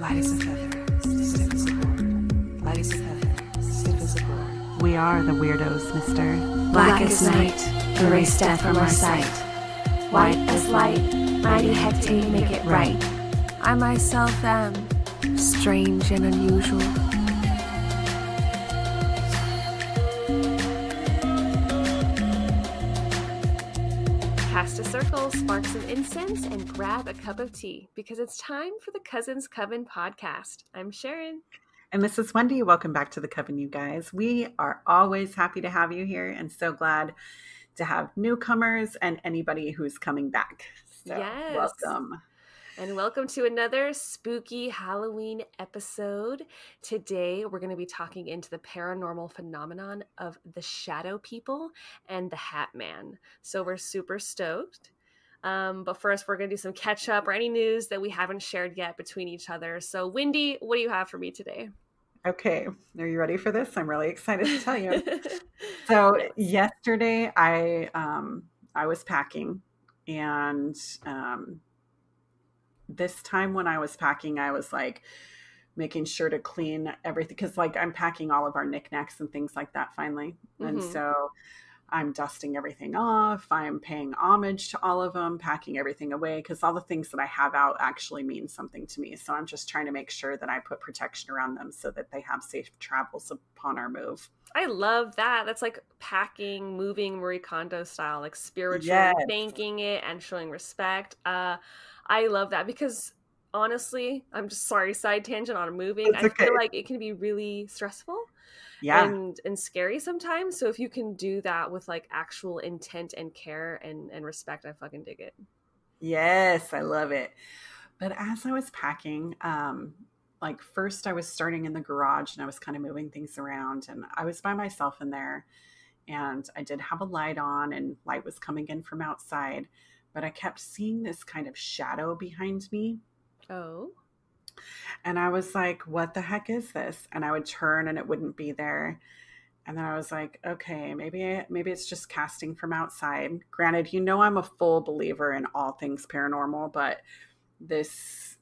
Light as a feather, stiff as a board. Light as a feather, stiff as a board. We are the weirdos, mister. Black as night, erase death from our sight. White as light, mighty hectate make it right. I myself am strange and unusual. Cast a circle, spark some incense, and grab a cup of tea because it's time for the Cousins Coven podcast. I'm Sharon. And this is Wendy. Welcome back to the Coven, you guys. We are always happy to have you here and so glad to have newcomers and anybody who's coming back. So, yes. welcome. And welcome to another spooky Halloween episode. Today, we're going to be talking into the paranormal phenomenon of the shadow people and the Hat Man. So we're super stoked. But first, we're going to do some catch up or any news that we haven't shared yet between each other. So Wendy, what do you have for me today? Okay. Are you ready for this? I'm really excited to tell you. So yesterday I was packing, and this time when I was packing, I was like making sure to clean everything because like I'm packing all of our knickknacks and things like that finally. And so I'm dusting everything off. I'm paying homage to all of them, packing everything away because all the things that I have out actually mean something to me. So I'm just trying to make sure that I put protection around them so that they have safe travels upon our move. I love that. That's like packing, moving Marie Kondo style, like spiritually thanking it and showing respect. I love that because honestly, I'm just sorry, side tangent on moving. I feel like it can be really stressful and scary sometimes. So if you can do that with like actual intent and care and respect, I fucking dig it. Yes, I love it. But as I was packing, like first I was starting in the garage and I was kind of moving things around and I was by myself in there and I did have a light on and light was coming in from outside, but I kept seeing this kind of shadow behind me. Oh. And I was like, what the heck is this? And I would turn and it wouldn't be there. And then I was like, okay, maybe it's just casting from outside. Granted, you know, I'm a full believer in all things paranormal, but this,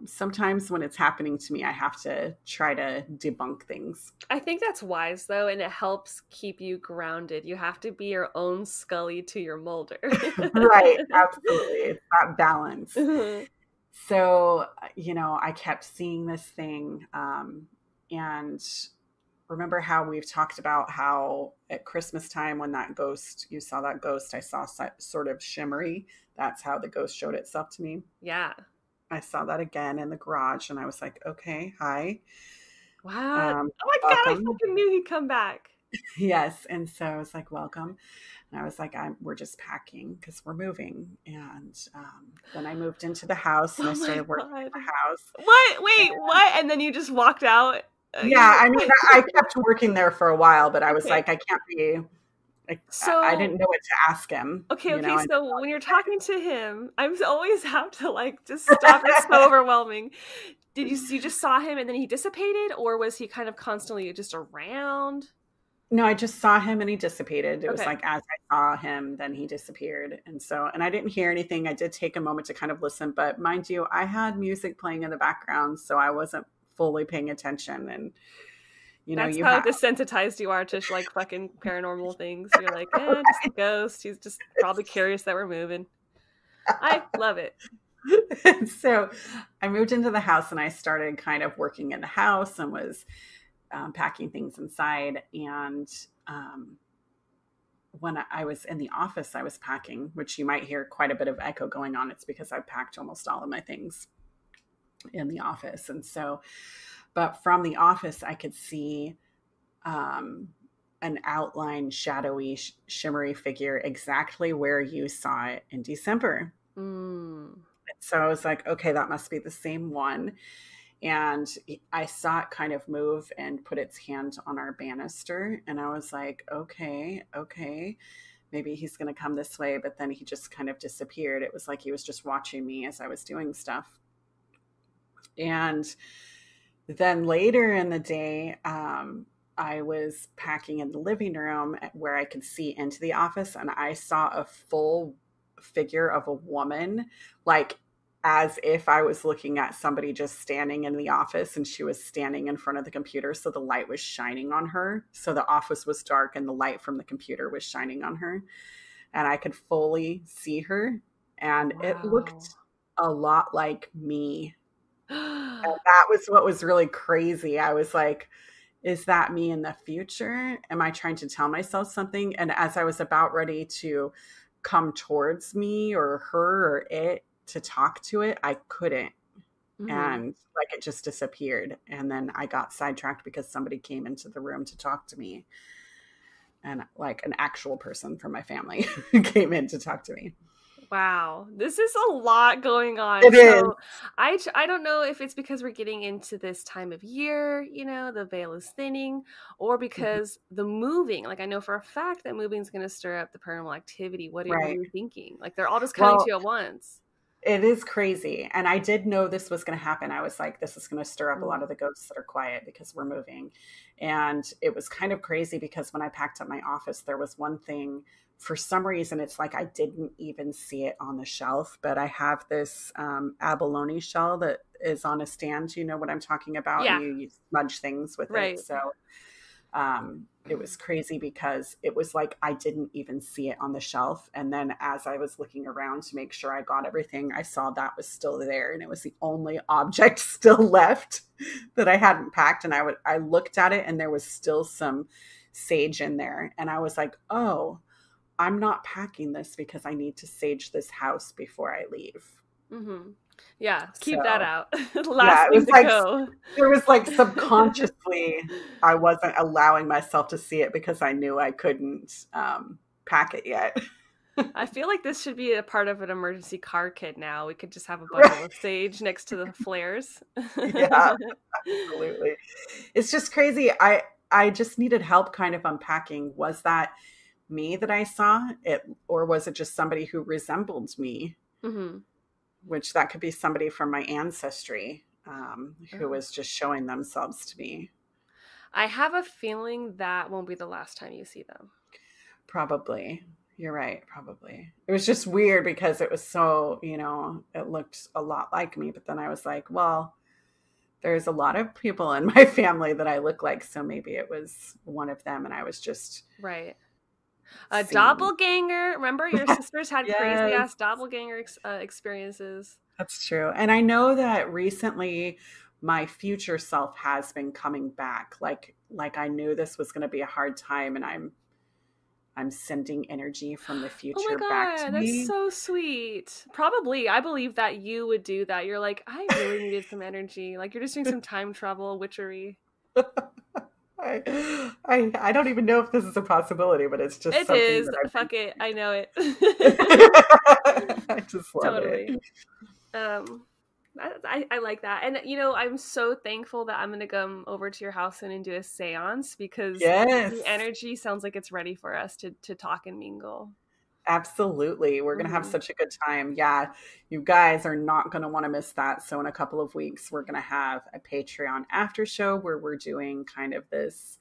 sometimes when it's happening to me, I have to try to debunk things. I think that's wise though. And it helps keep you grounded. You have to be your own Scully to your Mulder. Right. Absolutely. It's that balance. So, you know, I kept seeing this thing. And remember how we've talked about how at Christmas time when that ghost, you saw that ghost, I saw sort of shimmery. That's how the ghost showed itself to me. Yeah. I saw that again in the garage and I was like, okay, hi. Wow. Oh my God, I fucking knew he'd come back. Yes. And so I was like, welcome. And I was like, we're just packing because we're moving. And then I moved into the house and I started working in the house. What? Wait, what? And then you just walked out? Yeah, I mean, I kept working there for a while, but I was like, I can't be... So I didn't know what to ask him. Okay. So when you're talking to him, I'm always have to like just stop. It's so overwhelming. You just saw him and then he dissipated, or was he kind of constantly just around? No, I just saw him and he dissipated. It was like as I saw him, then he disappeared. And I didn't hear anything. I did take a moment to kind of listen, but mind you, I had music playing in the background, so I wasn't fully paying attention. And you know, that's how desensitized you are to like fucking paranormal things. You're like, just a ghost. He's just probably curious that we're moving. I love it. So I moved into the house and I started kind of working in the house and was packing things inside. And when I was in the office, I was packing, which you might hear quite a bit of echo going on. It's because I packed almost all of my things in the office. And so, but from the office, I could see an outline, shadowy, shimmery figure exactly where you saw it in December. So I was like, okay, that must be the same one. And I saw it kind of move and put its hand on our banister. And I was like, okay, maybe he's going to come this way. But then he just kind of disappeared. It was like he was just watching me as I was doing stuff. And then later in the day, I was packing in the living room where I could see into the office, and I saw a full figure of a woman, like as if I was looking at somebody just standing in the office, and she was standing in front of the computer. So the light was shining on her. So the office was dark and the light from the computer was shining on her. And I could fully see her. And it looked a lot like me. And that was what was really crazy. I was like, is that me in the future? Am I trying to tell myself something? And as I was about ready to come towards me or her or it to talk to it, I couldn't. And like it just disappeared. And then I got sidetracked because somebody came into the room to talk to me. And like an actual person from my family came in to talk to me. Wow, this is a lot going on. It is. I don't know if it's because we're getting into this time of year, you know, the veil is thinning, or because the moving, like I know for a fact that moving is going to stir up the paranormal activity. What are you thinking? Like they're all just coming to you at once. It is crazy. And I did know this was going to happen. I was like, this is going to stir up a lot of the ghosts that are quiet because we're moving. And it was kind of crazy because when I packed up my office, there was one thing, for some reason, it's like I didn't even see it on the shelf, but I have this abalone shell that is on a stand. You know what I'm talking about? Yeah. You smudge things with it. So it was crazy because it was like I didn't even see it on the shelf. And then as I was looking around to make sure I got everything, I saw that was still there. And it was the only object still left that I hadn't packed. And I looked at it and there was still some sage in there. And I was like, oh, I'm not packing this because I need to sage this house before I leave. Yeah, keep that out. Last thing to go. There was like subconsciously, I wasn't allowing myself to see it because I knew I couldn't pack it yet. I feel like this should be a part of an emergency car kit now. We could just have a bundle of sage next to the flares. Yeah, absolutely. It's just crazy. I just needed help kind of unpacking. Was that me that I saw it, or was it just somebody who resembled me? Which that could be somebody from my ancestry who was just showing themselves to me. I have a feeling that won't be the last time you see them. Probably. You're right. Probably. It was just weird because it was so, you know, it looked a lot like me. But then I was like, well, there's a lot of people in my family that I look like. So maybe it was one of them. And I was just. Right. A doppelganger. Remember your sisters had crazy ass doppelganger experiences. That's true. And I know that recently my future self has been coming back. Like I knew this was going to be a hard time, and I'm sending energy from the future back to me. That's so sweet. Probably. I believe that you would do that. You're like, I really needed some energy. Like you're just doing some time travel witchery. I don't even know if this is a possibility, but it's just it is. Fuck it. I know it. I just love it. I like that. And you know, I'm so thankful that I'm going to come over to your house and do a seance because the energy sounds like it's ready for us to talk and mingle. Absolutely. We're going to have such a good time. Yeah. You guys are not going to want to miss that. So in a couple of weeks, we're going to have a Patreon after show where we're doing kind of this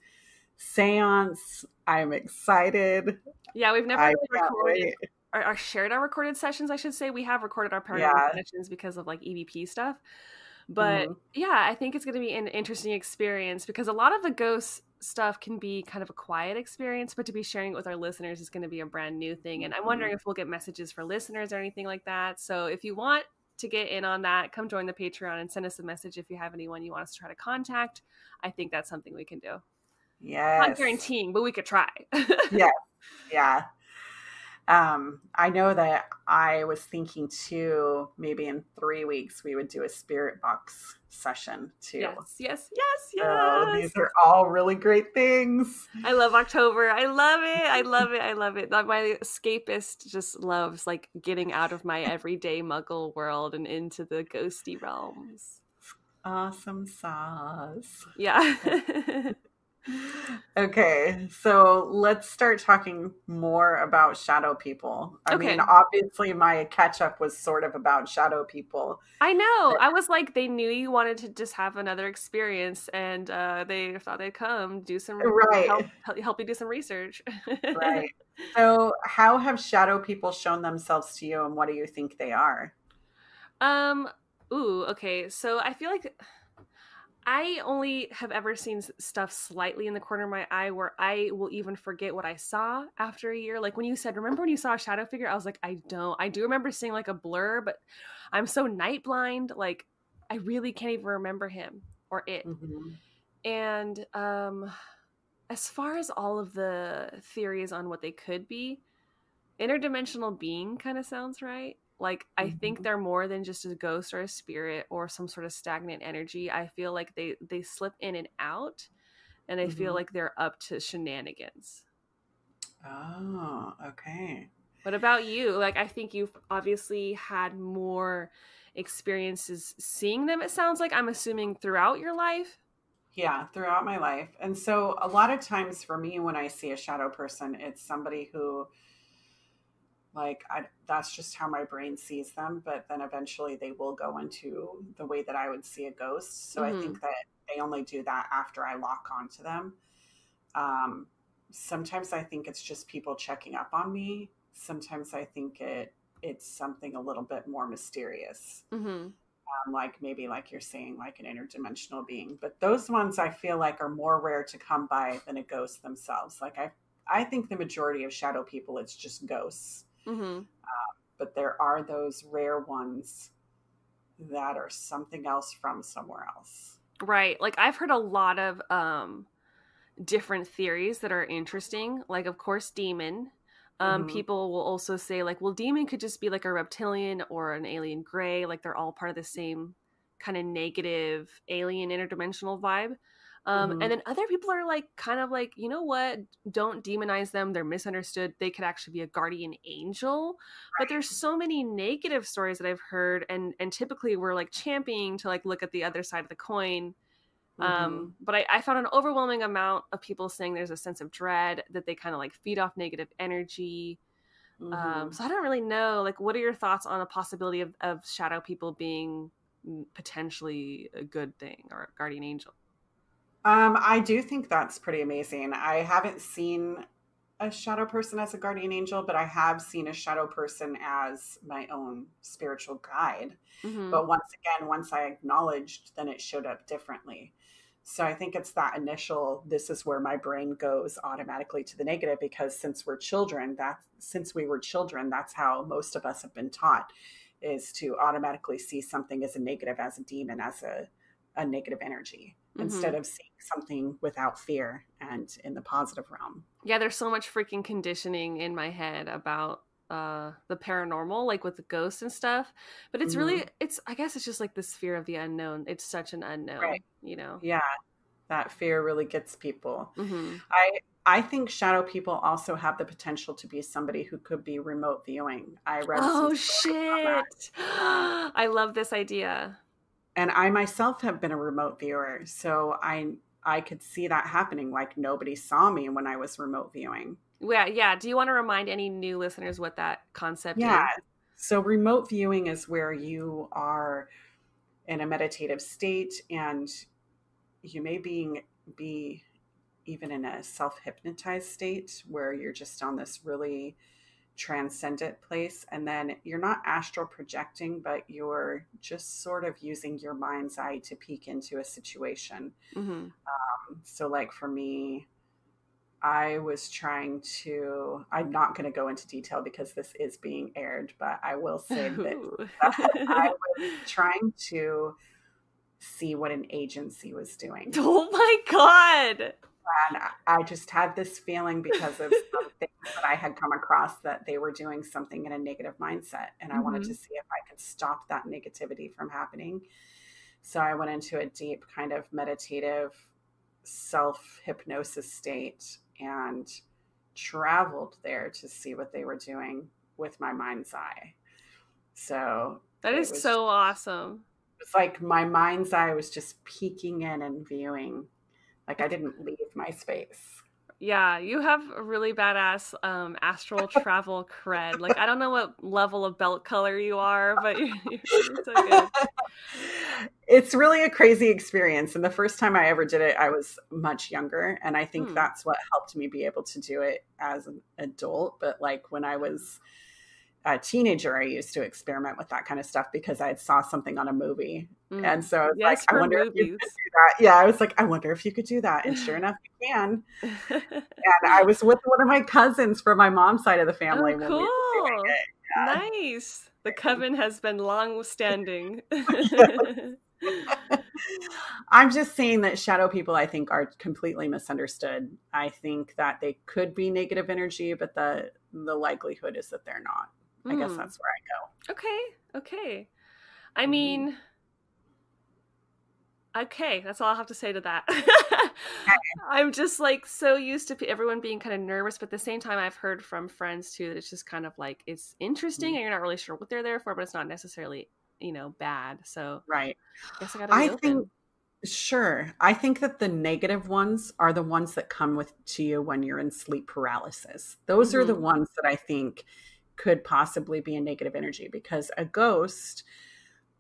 seance. I'm excited. Yeah. We've never recorded or shared our recorded sessions. I should say we have recorded our paranormal sessions because of like EVP stuff. But yeah, I think it's going to be an interesting experience because a lot of the ghost stuff can be kind of a quiet experience, but to be sharing it with our listeners is going to be a brand new thing. And I'm wondering if we'll get messages for listeners or anything like that. So if you want to get in on that, come join the Patreon and send us a message if you have anyone you want us to try to contact. I think that's something we can do. Yes. Not guaranteeing, but we could try. Yes. Yeah. I know that I was thinking too, maybe in 3 weeks, we would do a spirit box session too. Yes. These are all really great things. I love October. I love it. My escapist just loves like getting out of my everyday muggle world and into the ghosty realms. Awesome sauce. Yeah. Okay, so let's start talking more about shadow people. I mean, obviously my catch up was sort of about shadow people. I know. I was like, they knew you wanted to just have another experience and they thought they'd come do some help you do some research. Right. So how have shadow people shown themselves to you and what do you think they are? Ooh, okay. So I feel like I only have ever seen stuff slightly in the corner of my eye where I will even forget what I saw after a year. Like when you said, remember when you saw a shadow figure? I was like, I don't. I do remember seeing like a blur, but I'm so night blind. Like I really can't even remember him or it. Mm-hmm. And as far as all of the theories on what they could be, interdimensional being kind of sounds right. Like I think Mm-hmm. they're more than just a ghost or a spirit or some sort of stagnant energy. I feel like they slip in and out, and I feel Mm-hmm. like they're up to shenanigans. Oh, okay. What about you? Like I think you've obviously had more experiences seeing them. It sounds like, I'm assuming, throughout your life. Yeah, throughout my life. And so a lot of times for me, when I see a shadow person, it's somebody who, like, that's just how my brain sees them. But then eventually they will go into the way that I would see a ghost. So I Mm-hmm. think that they only do that after I lock onto them. Um, Sometimes I think it's just people checking up on me. Sometimes I think it's something a little bit more mysterious. Mm-hmm. Like maybe like you're saying, like an interdimensional being. But those ones I feel like are more rare to come by than a ghost themselves. Like I think the majority of shadow people, it's just ghosts. Mm-hmm. But there are those rare ones that are something else from somewhere else. Right. Like I've heard a lot of different theories that are interesting. Like, of course, demon. Mm-hmm. People will also say, like, well, demon could just be like a reptilian or an alien gray. Like, they're all part of the same kind of negative alien interdimensional vibe. And Mm-hmm. then other people are like, kind of like, you know what? Don't demonize them. They're misunderstood. They could actually be a guardian angel. But there's so many negative stories that I've heard, and typically we're like championing to like look at the other side of the coin. Mm-hmm. But I found an overwhelming amount of people saying there's a sense of dread, that they kind of like feed off negative energy. Mm-hmm. So I don't really know. Like, what are your thoughts on a possibility of shadow people being potentially a good thing or a guardian angel? I do think that's pretty amazing. I haven't seen a shadow person as a guardian angel, but I have seen a shadow person as my own spiritual guide. Mm-hmm. But once again, once I acknowledged, then it showed up differently. So I think it's that initial, this is where my brain goes automatically to the negative, because since we were children, that's how most of us have been taught, is to automatically see something as a negative, as a demon, as a negative energy, Mm-hmm. instead of seeing something without fear and in the positive realm. Yeah, there's so much freaking conditioning in my head about the paranormal, like with the ghosts and stuff. But it's really, Hmm. it's, I guess it's just like this fear of the unknown. It's such an Right. unknown, you know. Yeah. That fear really gets people. Mm-hmm. I think shadow people also have the potential to be somebody who could be remote viewing. I read some Oh stories on that. shit. I love this idea. And I myself have been a remote viewer, so I could see that happening. Like nobody saw me when I was remote viewing. Yeah, yeah. Do you want to remind any new listeners what that concept Yeah. is? So remote viewing is where you are in a meditative state, and you may be even in a self-hypnotized state where you're just on this really transcendent place, and then you're not astral projecting, but you're just sort of using your mind's eye to peek into a situation. Mm-hmm. So like for me, I'm not going to go into detail because this is being aired, but I will say that I was trying to see what an agency was doing. Oh my god. And I just had this feeling because of some things that I had come across, that they were doing something in a negative mindset. And I wanted Mm-hmm. to see if I could stop that negativity from happening. So I went into a deep kind of meditative self hypnosis state and traveled there to see what they were doing with my mind's eye. So That it is was, so awesome. it was like my mind's eye was just peeking in and viewing. Like I didn't leave my space. Yeah, you have a really badass astral travel cred. Like I don't know what level of belt color you are, but you're so good. It's really a crazy experience. And the first time I ever did it, I was much younger. And I think Hmm. that's what helped me be able to do it as an adult. But like when I was a teenager, I used to experiment with that kind of stuff because I had saw something on a movie. And so I was Yes, like, I for wonder if you movies. could do that. Yeah, I was like, I wonder if you could do that. And sure enough, you can. And I was with one of my cousins from my mom's side of the family Oh, when we were doing cool. it. Nice. The coven has been long standing. I'm just saying that shadow people, I think, are completely misunderstood. I think that they could be negative energy, but the likelihood is that they're not. I guess that's where I go. Okay. I mean, okay, that's all I have to say to that. I'm just like so used to everyone being kind of nervous, but at the same time, I've heard from friends too that it's just kind of like it's interesting and you're not really sure what they're there for, but it's not necessarily, bad. So right. I guess I gotta be open. Sure. I think that the negative ones are the ones that come to you when you're in sleep paralysis. Those are the ones that I think could possibly be a negative energy, because a ghost,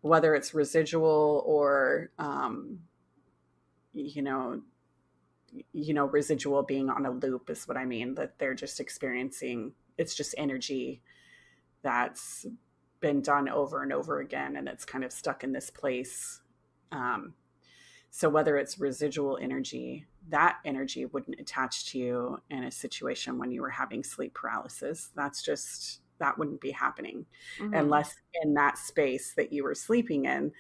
whether it's residual or, residual being on a loop is what I mean, that they're just experiencing, it's just energy that's been done over and over again. And it's kind of stuck in this place. So whether it's residual energy, that energy wouldn't attach to you in a situation when you were having sleep paralysis. That wouldn't be happening unless in that space that you were sleeping in,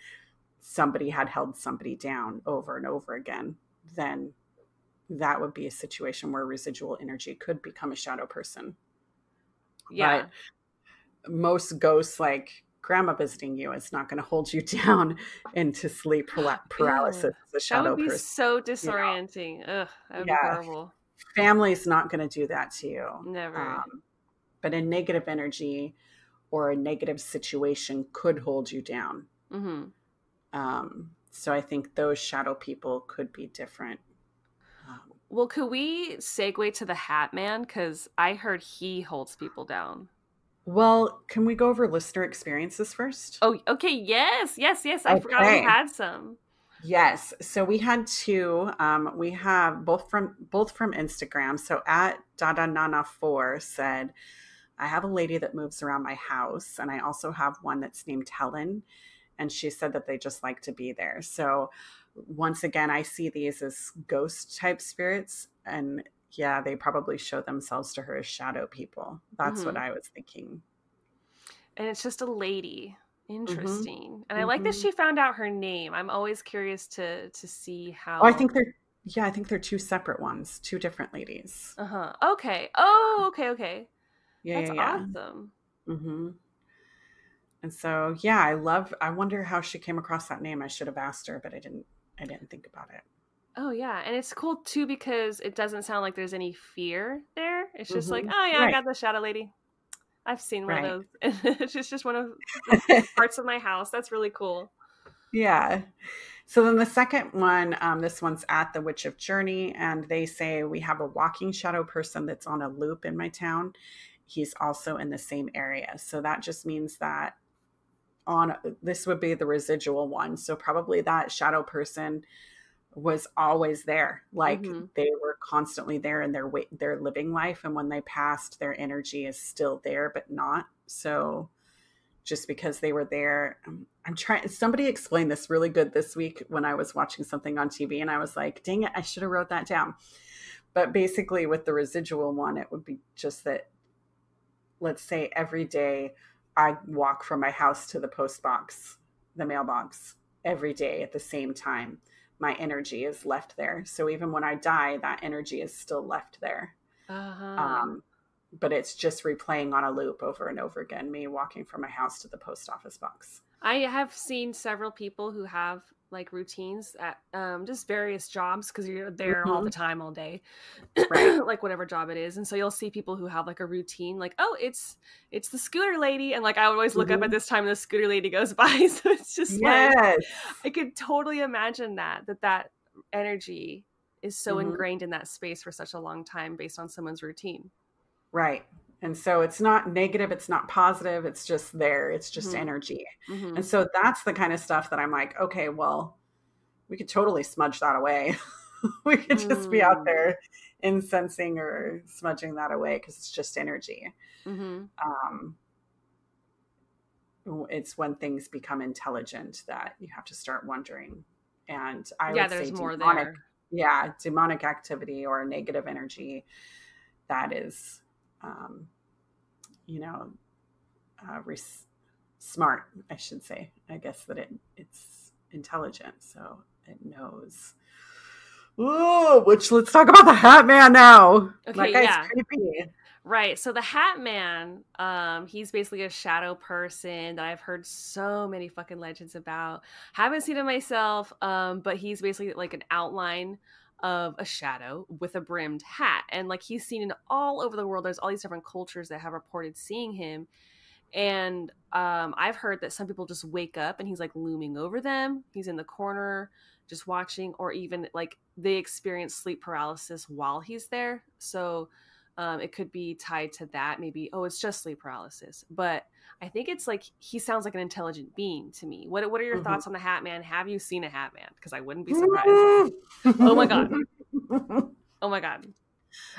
somebody had held somebody down over and over again. Then that would be a situation where residual energy could become a shadow person. Yeah. But most ghosts, like grandma visiting you, is not going to hold you down into sleep paralysis as a shadow person. That would be so disorienting. Ugh, that would be horrible. Family's not going to do that to you. Never. But a negative energy or a negative situation could hold you down. So I think those shadow people could be different. Well, could we segue to the Hat Man? Because I heard he holds people down. Well, can we go over listener experiences first? Oh, okay. Yes. I forgot we had some. Yes. So we had two. We have both from Instagram. So at dadanana4 said, I have a lady that moves around my house, and I also have one that's named Helen, and she said that they just like to be there. So once again, I see these as ghost type spirits, and yeah, they probably show themselves to her as shadow people. That's what I was thinking. And it's just a lady. Interesting. And I like that she found out her name. I'm always curious to see how. Oh, I think they're two separate ones, two different ladies. Okay. Oh, okay. Yeah, that's awesome. And so, yeah, I wonder how she came across that name. I should have asked her, but I didn't think about it. Oh, yeah. And it's cool, too, because it doesn't sound like there's any fear there. It's just like, oh, yeah, I got the shadow lady. I've seen one of those. It's just one of the parts of my house. That's really cool. Yeah. So then the second one, this one's at the Witch of Journey, and they say, we have a walking shadow person that's on a loop in my town. He's also in the same area. So that just means that this would be the residual one. So probably that shadow person was always there. Like they were constantly there in their living life. And when they passed, their energy is still there, but not. So just because they were there, somebody explained this really good this week when I was watching something on TV, and I was like, dang it, I should have wrote that down. But basically with the residual one, it would be just that, let's say every day I walk from my house to the mailbox every day at the same time. My energy is left there. So even when I die, that energy is still left there. But it's just replaying on a loop over and over again, me walking from my house to the post office box. I have seen several people who have like routines at just various jobs, because you're there all the time, all day, like whatever job it is. And so you'll see people who have like a routine, like, oh, it's the scooter lady, and like I always look up at this time and the scooter lady goes by. So it's just like, I could totally imagine that energy is so ingrained in that space for such a long time based on someone's routine. Right. And so it's not negative, it's not positive, it's just there. It's just energy. And so that's the kind of stuff that I'm like, okay, well, we could totally smudge that away. We could just be out there incensing or smudging that away because it's just energy. it's when things become intelligent that you have to start wondering. And I Yeah, would there's say more demonic, there. yeah, demonic activity or negative energy that is, you know, smart, I should say. I guess that it's intelligent, so it knows. Ooh, which let's talk about the Hat Man now. Okay, That guy's yeah. creepy. Right. So the Hat Man, he's basically a shadow person that I've heard so many fucking legends about. Haven't seen him myself, but he's basically like an outline of a shadow with a brimmed hat. And like he's seen in all over the world. There's all these different cultures that have reported seeing him. And I've heard that some people just wake up and he's like looming over them. He's in the corner just watching, or even like they experience sleep paralysis while he's there. So it could be tied to that. Maybe, oh, it's just sleep paralysis. But I think it's like he sounds like an intelligent being to me. What are your thoughts on the Hat Man? Have you seen a Hat Man? Because I wouldn't be surprised. Oh my God. Oh my God.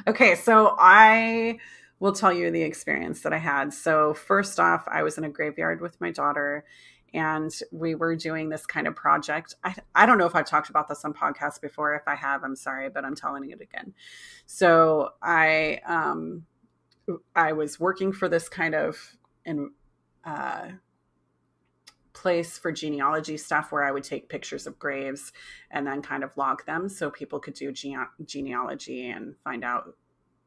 Okay, so I will tell you the experience that I had. So first off, I was in a graveyard with my daughter and we were doing this kind of project. I don't know if I've talked about this on podcasts before. If I have, I'm sorry, but I'm telling it again. So I was working for this kind of place for genealogy stuff where I would take pictures of graves and then kind of log them so people could do genealogy and find out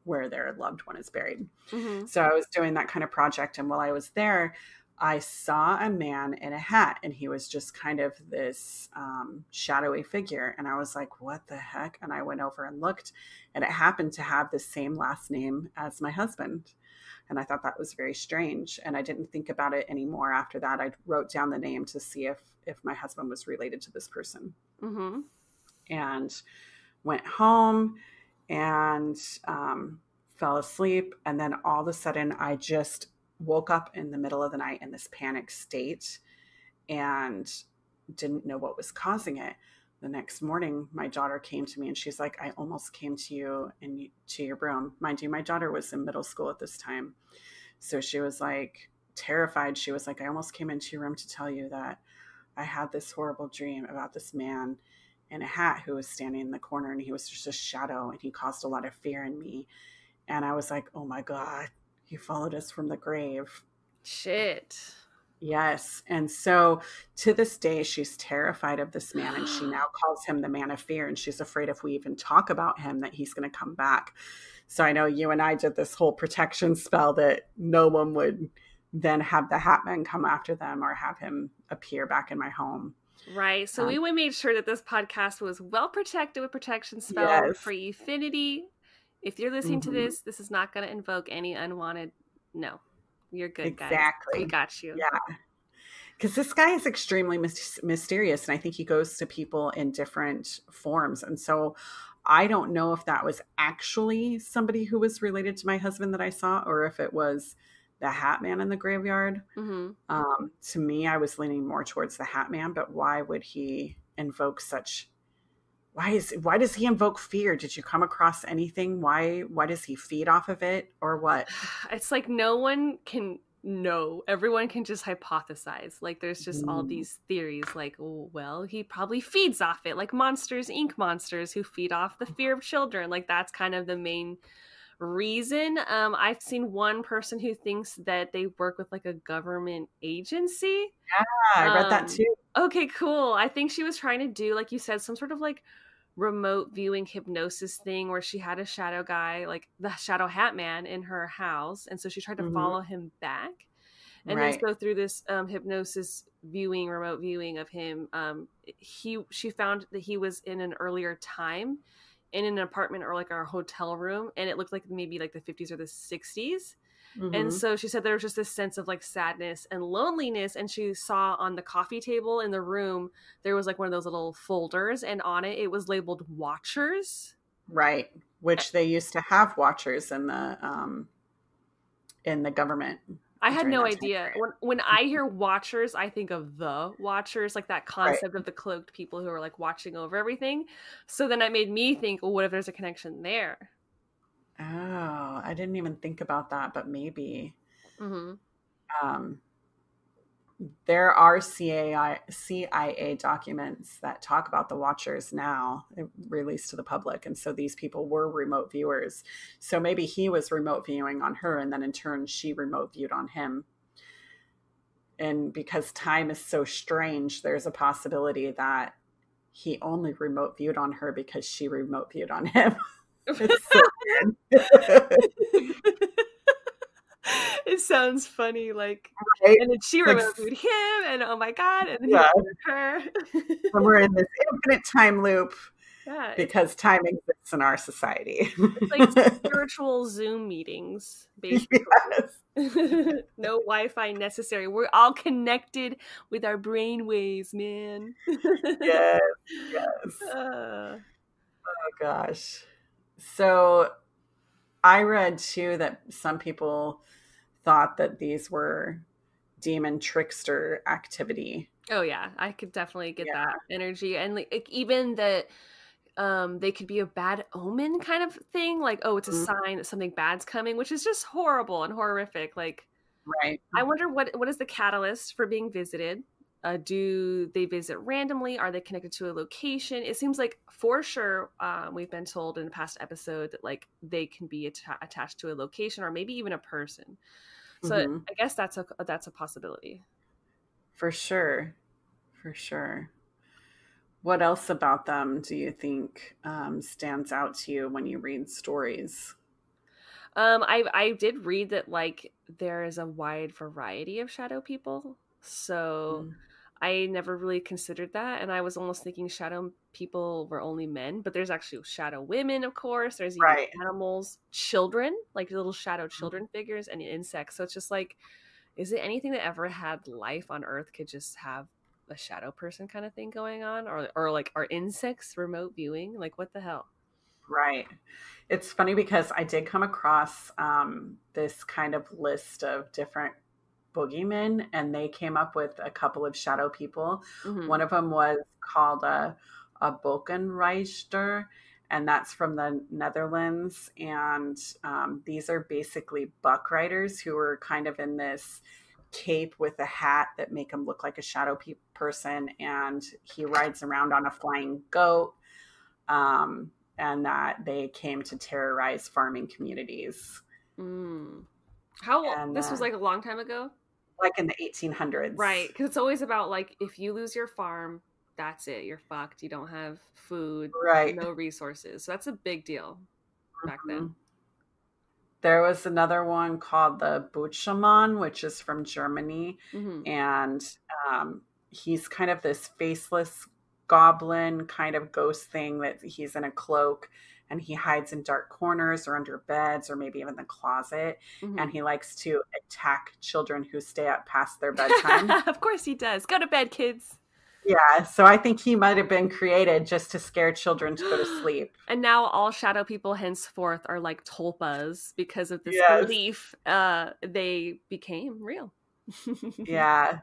where their loved one is buried. Mm-hmm. So I was doing that kind of project. And while I was there, I saw a man in a hat and he was just kind of this shadowy figure. And I was like, what the heck? And I went over and looked and it happened to have the same last name as my husband. And I thought that was very strange. And I didn't think about it anymore after that. I wrote down the name to see if my husband was related to this person. Mm-hmm. And went home and fell asleep. And then all of a sudden, I just woke up in the middle of the night in this panic state and didn't know what was causing it. The next morning, my daughter came to me and she's like, I almost came to you and to your room. Mind you, my daughter was in middle school at this time. So she was like terrified. She was like, I almost came into your room to tell you that I had this horrible dream about this man in a hat who was standing in the corner and he was just a shadow and he caused a lot of fear in me. And I was like, oh my God, he followed us from the grave. Shit. Yes. And so to this day, she's terrified of this man and she now calls him the man of fear. And she's afraid if we even talk about him, that he's going to come back. So I know you and I did this whole protection spell that no one would then have the Hat Man come after them or have him appear back in my home. Right. So we made sure that this podcast was well protected with protection spell Yes. for Efinity. If you're listening to this, this is not going to invoke any unwanted. No, you're good, exactly. Guys. We got you. Yeah. Because this guy is extremely mysterious. And I think he goes to people in different forms. And so I don't know if that was actually somebody who was related to my husband that I saw, or if it was the Hat Man in the graveyard. Mm-hmm. To me, I was leaning more towards the Hat Man, but why would he invoke such... Why does he invoke fear? Did you come across anything? Why does he feed off of it or what? It's like no one can know. Everyone can just hypothesize. Like there's just all these theories like, oh, well, he probably feeds off it, like Monsters, Inc. monsters who feed off the fear of children. Like that's kind of the main reason. I've seen one person who thinks that they work with like a government agency. Yeah, I read that too. Okay, cool. I think she was trying to do, like you said, some sort of like remote viewing hypnosis thing where she had a shadow guy, like the Shadow Hat Man, in her house, and so she tried to follow him back and then go through this hypnosis viewing, remote viewing of him. She found that he was in an earlier time in an apartment or like a hotel room, and it looked like maybe like the 50s or the 60s. And so she said there was just this sense of like sadness and loneliness, and she saw on the coffee table in the room there was like one of those little folders, and on it was labeled Watchers. Right, which they used to have Watchers in the government. I had no idea. When I hear Watchers, I think of the Watchers, like that concept of the cloaked people who are like watching over everything. So then it made me think, well, what if there's a connection there? Oh, I didn't even think about that, but maybe. there are CIA documents that talk about the Watchers now released to the public. And so these people were remote viewers. So maybe he was remote viewing on her, and then in turn, she remote viewed on him. And because time is so strange, there's a possibility that he only remote viewed on her because she remote viewed on him. It's so It sounds funny, like, right? and then she remote viewed him, and oh my god, and then he removed her. And we're in this infinite time loop Yeah, because time exists in our society. it's like spiritual Zoom meetings, basically. Yes. No Wi-Fi necessary. We're all connected with our brain waves, man. Yes. Oh gosh. So I read too that some people thought that these were demon trickster activity. Oh yeah, I could definitely get that energy, and like even that they could be a bad omen kind of thing, like, oh, it's a sign that something bad's coming, which is just horrible and horrific. Like, right. I wonder what is the catalyst for being visited. Do they visit randomly? Are they connected to a location? It seems like for sure we've been told in a past episode that like they can be attached to a location or maybe even a person. So I guess that's a possibility. For sure. What else about them do you think stands out to you when you read stories? I did read that like there is a wide variety of shadow people. So I never really considered that, and I was almost thinking shadow people were only men, but there's actually shadow women, of course. There's even animals, children, like little shadow children figures, and insects. So it's just like, is it anything that ever had life on Earth could just have a shadow person kind of thing going on, or like are insects remote viewing? Like, what the hell? Right. It's funny because I did come across this kind of list of different boogeymen, and they came up with a couple of shadow people. One of them was called a Bolkenreichter, and that's from the Netherlands. And these are basically buck riders who are kind of in this cape with a hat that make him look like a shadow person, and he rides around on a flying goat, and that they came to terrorize farming communities. This was like a long time ago, like in the 1800s, right? Because it's always about like, if you lose your farm, that's it, you're fucked. You don't have food, right? No resources. So that's a big deal back then. There was another one called the Butchaman, which is from Germany. And he's kind of this faceless goblin kind of ghost thing that he's in a cloak, and he hides in dark corners or under beds or maybe even the closet. And he likes to attack children who stay up past their bedtime. Of course he does. Go to bed, kids. Yeah, so I think he might have been created just to scare children to go to sleep. And now all shadow people henceforth are like tulpas because of this belief. They became real. Yeah.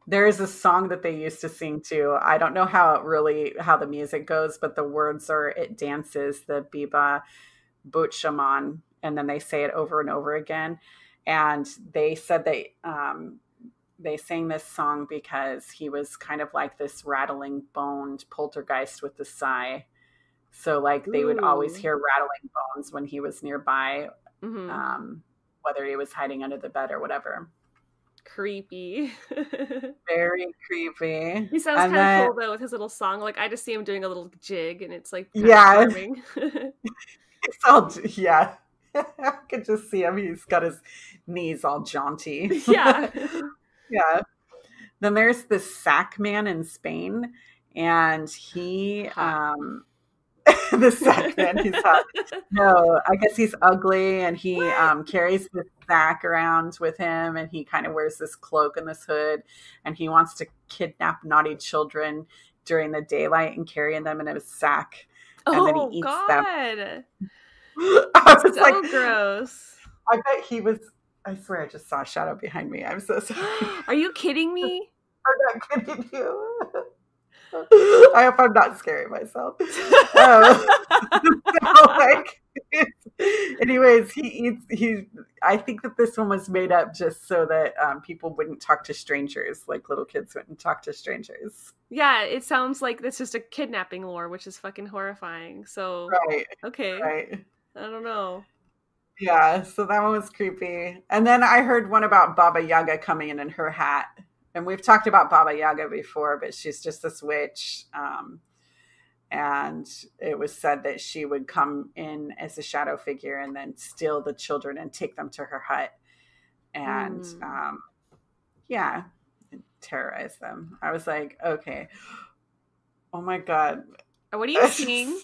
There is a song that they used to sing too. I don't know how the music goes, but the words are, it dances the Biba Butchaman, and then they say it over and over again. And they said they sang this song because he was kind of like this rattling boned poltergeist with the sigh. So like they would always hear rattling bones when he was nearby, whether he was hiding under the bed or whatever. Creepy. Very creepy. He sounds kind of cool though with his little song. Like I just see him doing a little jig, and it's like charming. It's all I could just see him. He's got his knees all jaunty. Yeah. Yeah. Then there's this sack man in Spain, and he the sack man, he's hot. No, I guess he's ugly, and he carries this sack around with him, and he kind of wears this cloak and this hood, and he wants to kidnap naughty children during the daylight and carry them in a sack, and then he eats them. I was so gross. I bet he was. I swear I just saw a shadow behind me. I'm so sorry. Are you kidding me? I'm not kidding you. I hope I'm not scaring myself. Anyways, I think that this one was made up just so that people wouldn't talk to strangers, like little kids wouldn't talk to strangers. Yeah, it sounds like it's just a kidnapping lore, which is fucking horrifying. So, Right. okay. Right. I don't know. Yeah, so that one was creepy. And then I heard one about Baba Yaga coming in her hat. And we've talked about Baba Yaga before, but she's just this witch. And it was said that she would come in as a shadow figure and then steal the children and take them to her hut. And yeah, and terrorize them. I was like, okay. Oh my God. What are you seeing?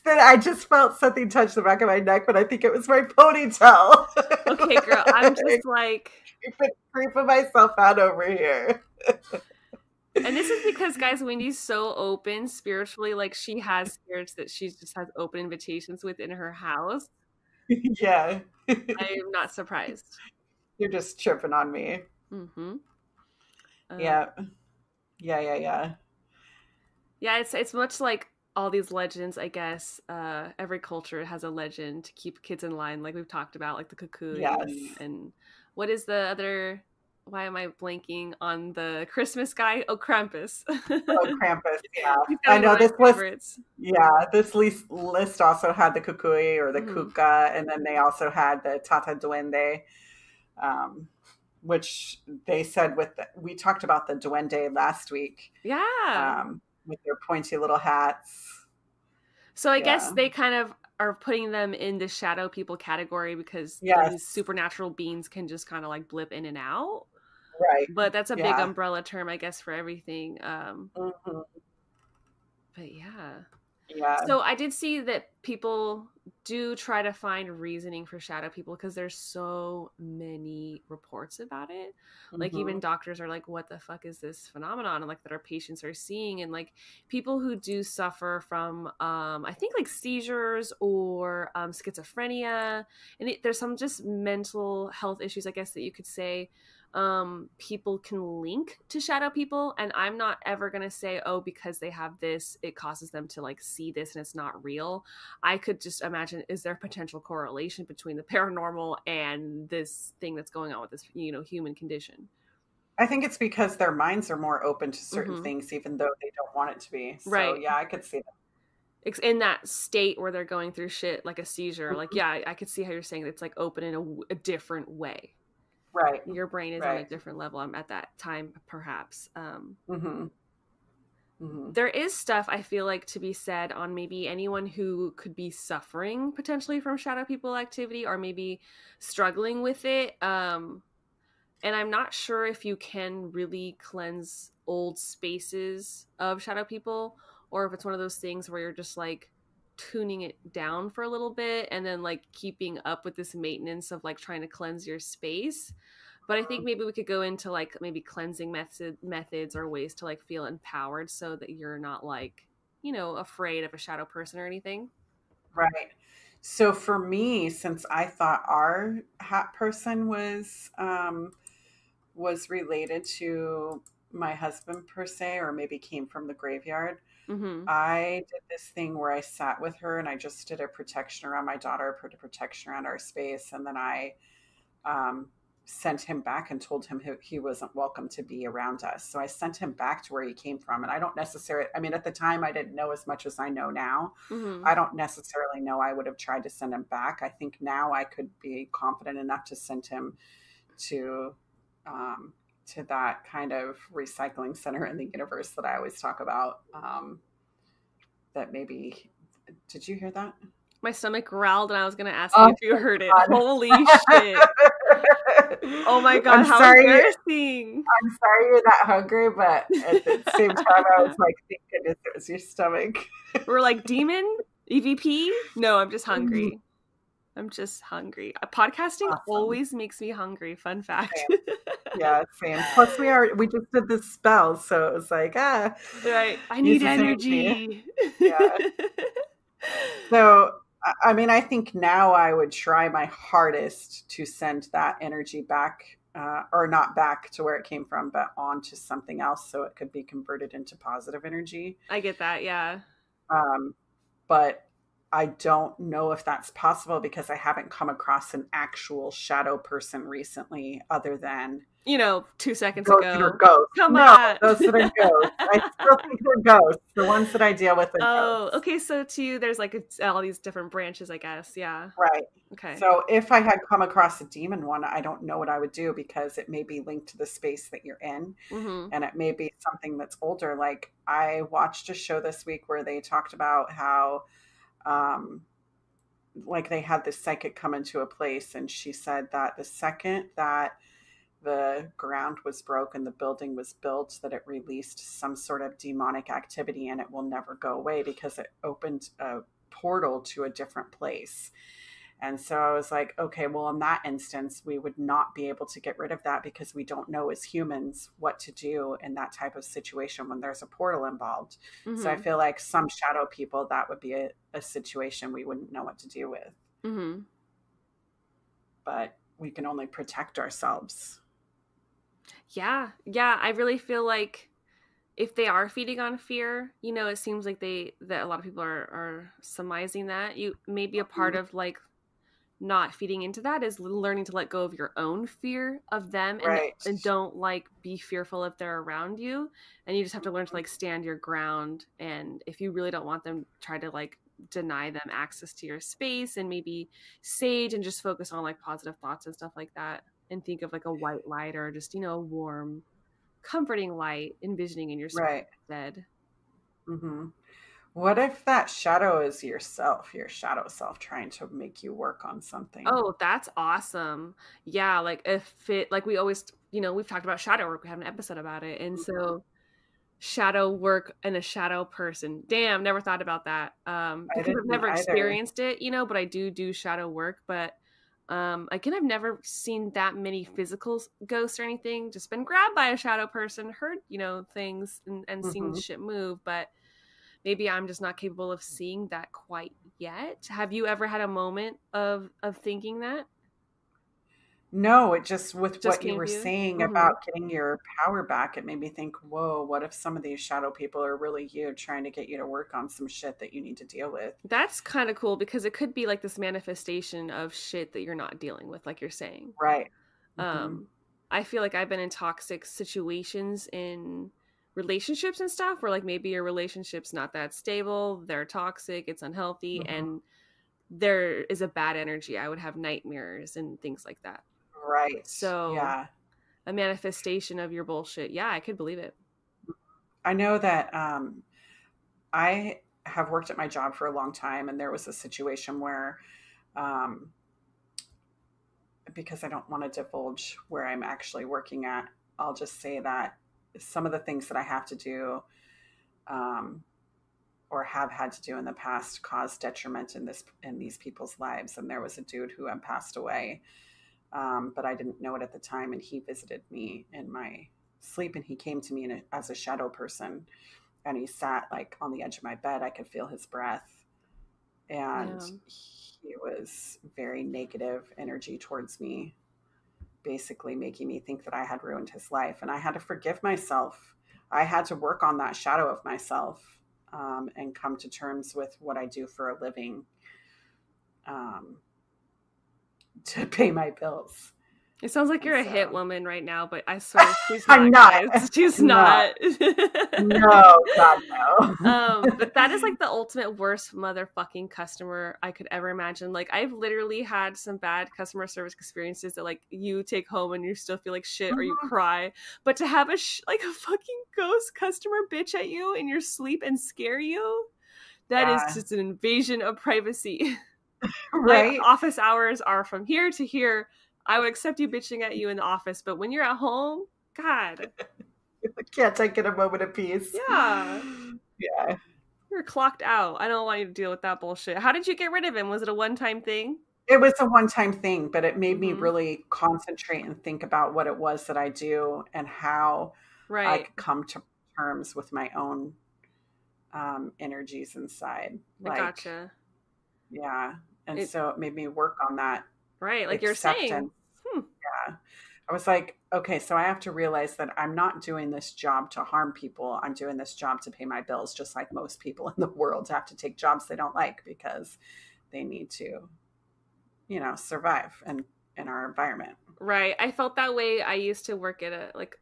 I just felt something touch the back of my neck, but I think it was my ponytail. Okay, girl. I'm just like creeping myself out over here. And this is because, guys, Wendy's so open spiritually. Like, she has spirits that she just has open invitations within her house. Yeah. I'm not surprised. You're just tripping on me. Mm-hmm. Yeah. Yeah, it's much like all these legends, I guess. Every culture has a legend to keep kids in line, like we've talked about, like the cuckoo. Yes. And what is the other... Why am I blanking on the Christmas guy? Oh, Krampus. Oh, Krampus, yeah. I know this favorites. This list also had the kukui or the kuka, and then they also had the tata duende, which they said we talked about the duende last week. Yeah. With their pointy little hats. So I guess they kind of are putting them in the shadow people category because these supernatural beings can just kind of like blip in and out. Right. But that's a big umbrella term, I guess, for everything. But yeah. So I did see that people do try to find reasoning for shadow people because there's so many reports about it. Like even doctors are like, what the fuck is this phenomenon? And like that our patients are seeing, and like people who do suffer from I think like seizures or schizophrenia, and there's some just mental health issues, I guess, that you could say people can link to shadow people. And I'm not ever going to say, oh, because they have this, it causes them to like see this and it's not real. I could just imagine, is there a potential correlation between the paranormal and this thing that's going on with this, human condition? I think it's because their minds are more open to certain things, even though they don't want it to be. So, right. Yeah, I could see that. In that state where they're going through shit like a seizure, like, yeah, I could see how you're saying it's like open in a different way. Right. Your brain is on a different level at that time, perhaps. There is stuff I feel like to be said on maybe anyone who could be suffering potentially from shadow people activity or maybe struggling with it. And I'm not sure if you can really cleanse old spaces of shadow people or if it's one of those things where you're just like tuning it down for a little bit and then like keeping up with this maintenance of like trying to cleanse your space. But I think maybe we could go into like maybe cleansing methods or ways to like feel empowered so that you're not like, afraid of a shadow person or anything. Right. So for me, since I thought our hat person was related to my husband per se, or maybe came from the graveyard, I did this thing where I sat with her and I just did a protection around my daughter, put a protection around our space. And then I sent him back and told him he wasn't welcome to be around us. So I sent him back to where he came from. And I don't necessarily, at the time I didn't know as much as I know now. I don't necessarily know I would have tried to send him back. I think now I could be confident enough to send him to that kind of recycling center in the universe that I always talk about. That maybe, did you hear that? My stomach growled and I was going to ask you if you heard it. Holy shit. Oh my God, how embarrassing. I'm sorry you're that hungry, but at the same time I was like, thank goodness it was your stomach. We're like, demon? EVP? No, I'm just hungry. I'm just hungry. Podcasting always makes me hungry. Fun fact. Same. Yeah, same. Plus we just did this spell, so it was like, right. I need energy. Yeah. So, I think now I would try my hardest to send that energy back, or not back to where it came from, but on to something else so it could be converted into positive energy. I get that, yeah. But I don't know if that's possible because I haven't come across an actual shadow person recently other than 2 seconds those that are ago. ghosts. Come No, on. those that are ghosts. I still think they're ghosts. The ones that I deal with are Oh, ghosts. okay. So to you, there's like all these different branches, I guess. Yeah. Right. Okay. So if I had come across a demon one, I don't know what I would do because it may be linked to the space that you're in. Mm-hmm. And it may be something that's older. Like I watched a show this week where they talked about how like they had this psychic come into a place, and she said that the second that the ground was broken, the building was built, that it released some sort of demonic activity, and it will never go away because it opened a portal to a different place. And so I was like, okay, well, in that instance, we would not be able to get rid of that because we don't know as humans what to do in that type of situation when there's a portal involved. Mm-hmm. So I feel like some shadow people, that would be a situation we wouldn't know what to do with. Mm-hmm. But we can only protect ourselves. Yeah. I really feel like if they are feeding on fear, it seems like that a lot of people are surmising that you maybe a part of like not feeding into that is learning to let go of your own fear of them, and don't like be fearful if they're around you, and you just have to learn to like stand your ground. And if you really don't want them, try to like deny them access to your space and maybe sage and just focus on like positive thoughts and stuff like that, and think of like a white light or just a warm comforting light envisioning in your space instead. Mm-hmm. What if that shadow is yourself, your shadow self trying to make you work on something? Oh, that's awesome. Yeah, like if it, like we always, we've talked about shadow work. We have an episode about it. And so shadow work and a shadow person. Damn, never thought about that. Because I've never experienced it, but I do shadow work. But again, I've never seen that many physical ghosts or anything. Just been grabbed by a shadow person, heard, things and seen shit move. But maybe I'm just not capable of seeing that quite yet. Have you ever had a moment of thinking that? No, it just what you were saying about getting your power back, it made me think, whoa, what if some of these shadow people are really you trying to get you to work on some shit that you need to deal with? That's kind of cool because it could be like this manifestation of shit that you're not dealing with, like you're saying. Right. Mm-hmm. I feel like I've been in toxic situations in relationships and stuff where like maybe your relationship's not that stable, they're toxic, it's unhealthy, and there is a bad energy. I would have nightmares and things like that. Right. So a manifestation of your bullshit. Yeah, I could believe it. I know that I have worked at my job for a long time, and there was a situation where because I don't want to divulge where I'm actually working at, I'll just say that some of the things that I have to do or have had to do in the past cause detriment in these people's lives. And there was a dude who had passed away, but I didn't know it at the time. And he visited me in my sleep, and he came to me as a shadow person, and he sat like on the edge of my bed. I could feel his breath, and he was very negative energy towards me, basically making me think that I had ruined his life. And I had to forgive myself. I had to work on that shadow of myself and come to terms with what I do for a living to pay my bills. It sounds like you're a hit woman right now, but I swear she's not. I'm not. Guys. She's not. No, God, no. But that is like the ultimate worst motherfucking customer I could ever imagine. Like I've literally had some bad customer service experiences that like you take home and you still feel like shit or you cry. But to have like a fucking ghost customer bitch at you in your sleep and scare you, that is just an invasion of privacy. Right. Like office hours are from here to here. I would accept you bitching at you in the office, but when you're at home, God. Can't I get a moment of peace? Yeah. Yeah. You're clocked out. I don't want you to deal with that bullshit. How did you get rid of him? Was it a one-time thing? It was a one-time thing, but it made me really concentrate and think about what it was that I do and how I could come to terms with my own energies inside. I gotcha. Yeah. And so it made me work on that. Right, like you're saying. Yeah. I was like, okay, so I have to realize that I'm not doing this job to harm people. I'm doing this job to pay my bills, just like most people in the world have to take jobs they don't like because they need to, survive and in our environment. Right. I felt that way. I used to work at help.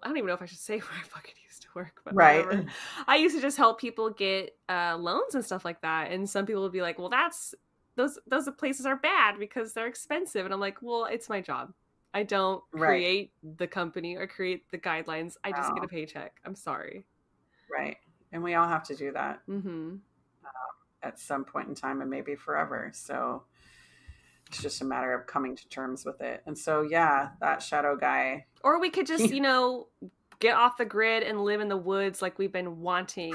I don't even know if I should say where I fucking used to work, but right. Whatever. I used to just help people get loans and stuff like that. And some people would be like, well, those places are bad because they're expensive. And I'm like, well, it's my job. I don't create the company or create the guidelines. I just get a paycheck. I'm sorry. Right. And we all have to do that mm-hmm. At some point in time and maybe forever. So it's just a matter of coming to terms with it. And so, yeah, that shadow guy. Or we could just, get off the grid and live in the woods like we've been wanting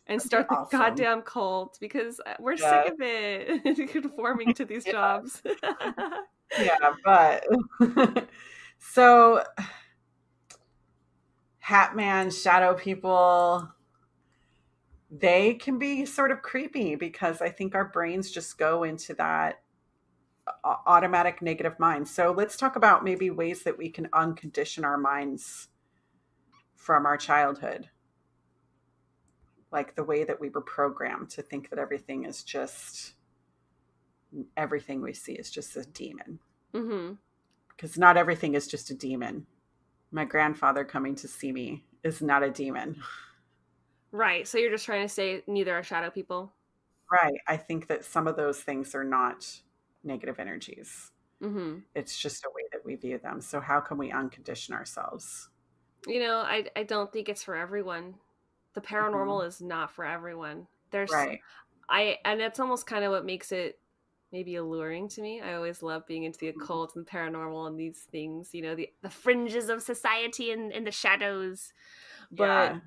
and start the goddamn cult because we're sick of it conforming to these jobs. Yeah, but so Hat Man, shadow people, they can be sort of creepy because I think our brains just go into that automatic negative mind. So let's talk about maybe ways that we can uncondition our minds from our childhood. Like the way that we were programmed to think that everything we see is just a demon. Mm-hmm. Because not everything is just a demon. My grandfather coming to see me is not a demon. Right. So you're just trying to say neither are shadow people? Right. I think that some of those things are not negative energies. Mm-hmm. It's just a way that we view them. So how can we uncondition ourselves? I don't think it's for everyone. The paranormal is not for everyone. And it's almost kind of what makes it maybe alluring to me. I always love being into the occult and paranormal and these things, the fringes of society and the shadows. But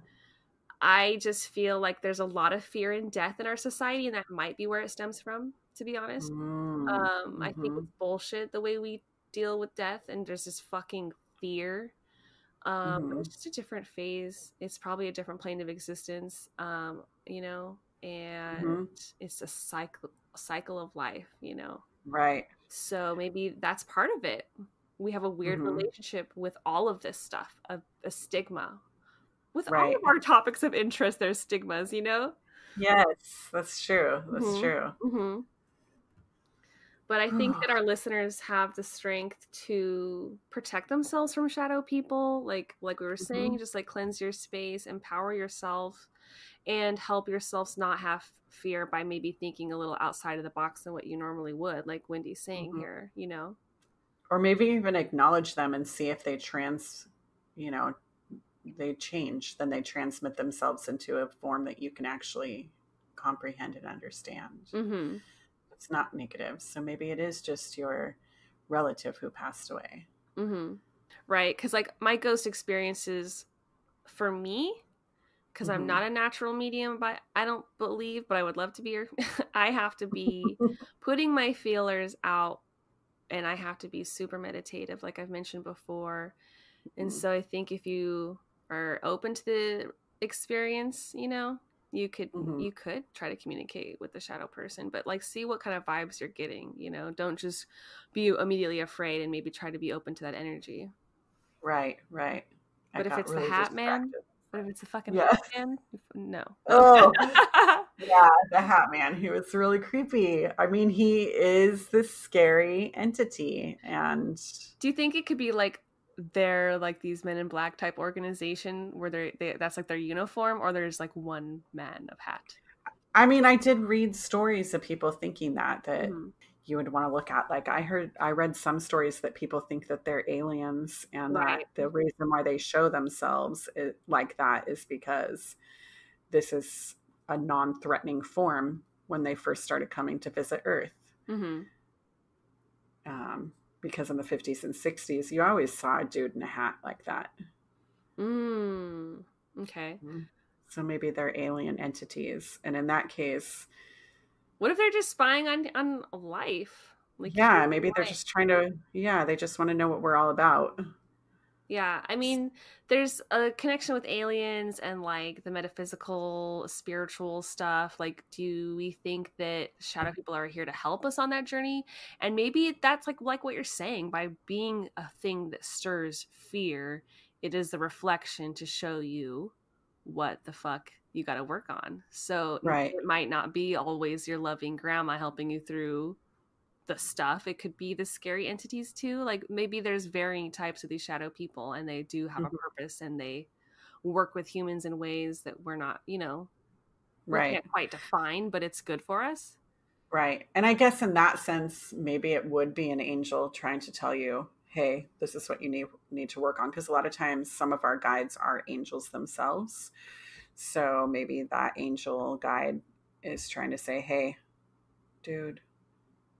I just feel like there's a lot of fear and death in our society, and that might be where it stems from, to be honest. I think it's bullshit the way we deal with death, and there's this fucking fear. But it's just a different phase. It's probably a different plane of existence, and it's a cycle of life, Right. So maybe that's part of it. We have a weird relationship with all of this stuff, a stigma. With all of our topics of interest, there's stigmas, Yes, that's true. That's true. Mm-hmm. But I think that our listeners have the strength to protect themselves from shadow people. Like we were saying, just like cleanse your space, empower yourself, and help yourselves not have fear by maybe thinking a little outside of the box than what you normally would, like Wendy's saying here, Or maybe even acknowledge them and see if they they change, then they transmit themselves into a form that you can actually comprehend and understand. It's not negative. So maybe it is just your relative who passed away. Right. Because like my ghost experiences for me, because I'm not a natural medium, but I don't believe, but I would love to be, I have to be putting my feelers out, and I have to be super meditative, like I've mentioned before. And so I think if you are open to the experience, you could try to communicate with the shadow person, but like see what kind of vibes you're getting, don't just be immediately afraid, and maybe try to be open to that energy. Right. But if it's really the Hat Man, what if it's the fucking Hat Man? No. Oh, yeah, the Hat Man. He was really creepy. I mean, he is this scary entity. And do you think it could be like they're like these Men in Black type organization where they that's like their uniform, or there's like one man of hat? I mean, I did read stories of people thinking that you would want to look at. Like I read some stories that people think that they're aliens, and that the reason why they show themselves like that is because this is a non-threatening form when they first started coming to visit Earth. Because in the 50s and 60s, you always saw a dude in a hat like that. Okay. So maybe they're alien entities. And in that case... What if they're just spying on life? Like, yeah, maybe they're just trying to... Yeah, they just want to know what we're all about. Yeah, I mean, there's a connection with aliens and like the metaphysical, spiritual stuff. Like, do we think that shadow people are here to help us on that journey? And maybe that's like what you're saying, by being a thing that stirs fear, it is the reflection to show you what the fuck you got to work on. So Right. it might not be always your loving grandma helping you through the stuff. It could be the scary entities too. Like maybe there's varying types of these shadow people, and they do have a purpose, and they work with humans in ways that we're not, we can't quite define, but it's good for us. Right. And I guess in that sense, maybe it would be an angel trying to tell you, hey, this is what you need to work on. Because a lot of times some of our guides are angels themselves. So maybe that angel guide is trying to say, hey, dude,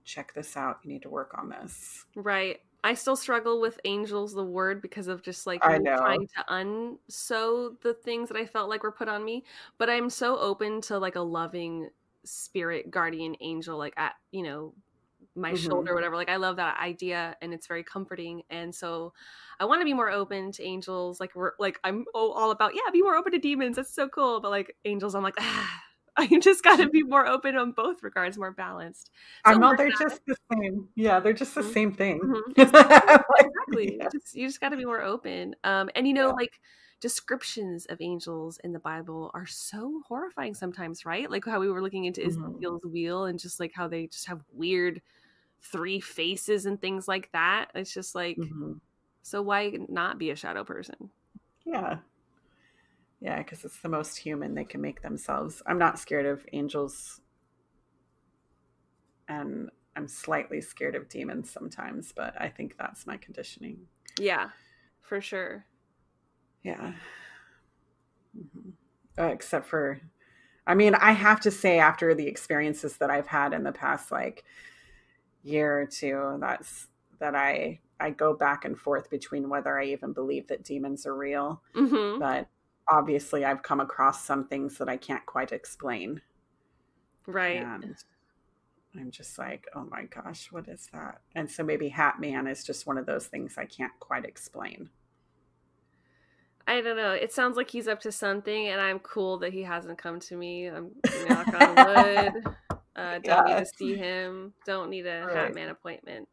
check this out. You need to work on this. Right. I still struggle with angels, the word, because of just like I know. trying to unsew the things that I felt like were put on me. But I'm so open to like a loving spirit guardian angel, like at, my shoulder or whatever. Like I love that idea, and it's very comforting. And so I want to be more open to angels. Like I'm all about, be more open to demons. That's so cool. But like angels, I'm like, I just got to be more open on both regards, more balanced. So I know they're just the same. Yeah, they're just the same thing. Exactly. Yeah. You just got to be more open. And like descriptions of angels in the Bible are so horrifying sometimes, right? Like how we were looking into Ezekiel's wheel, and just like how they just have weird 3 faces and things like that. It's just like, so why not be a shadow person? Yeah. Yeah, because it's the most human they can make themselves. I'm not scared of angels, and I'm slightly scared of demons sometimes, but I think that's my conditioning. Yeah, for sure. Yeah. Except for, I mean, I have to say, after the experiences that I've had in the past like year or two, that I go back and forth between whether I even believe that demons are real. But obviously I've come across some things that I can't quite explain. Right. And I'm just like, oh my gosh, what is that? And so maybe Hat Man is just one of those things I can't quite explain. I don't know. It sounds like he's up to something, and I'm cool that he hasn't come to me. I'm knock on wood. Don't need to see him. Don't need a Hat Man appointment.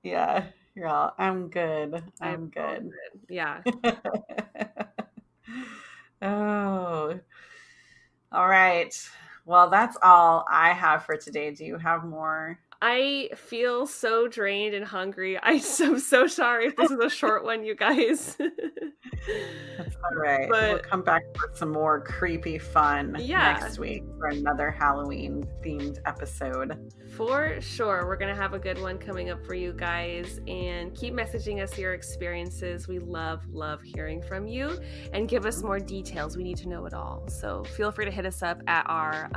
Yeah. You're all, I'm good. I'm good. Yeah. Oh, all right. Well, that's all I have for today. Do you have more? I feel so drained and hungry. I'm so sorry if this is a short one, you guys. That's all right. But we'll come back with some more creepy fun next week for another Halloween themed episode. For sure. We're going to have a good one coming up for you guys, and keep messaging us your experiences. We love hearing from you, and give us more details. We need to know it all. So feel free to hit us up at our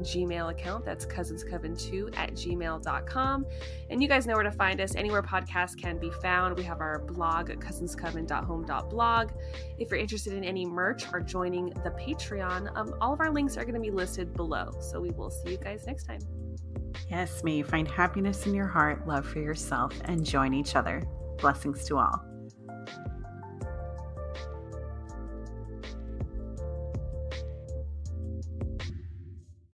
Gmail account. That's cousinscoven2@gmail.com. And you guys know where to find us. Anywhere podcasts can be found. We have our blog at cousinscoven.home.blog. If you're interested in any merch or joining the Patreon, all of our links are going to be listed below. So we will see you guys next time. Yes, may you find happiness in your heart, love for yourself, and join each other. Blessings to all.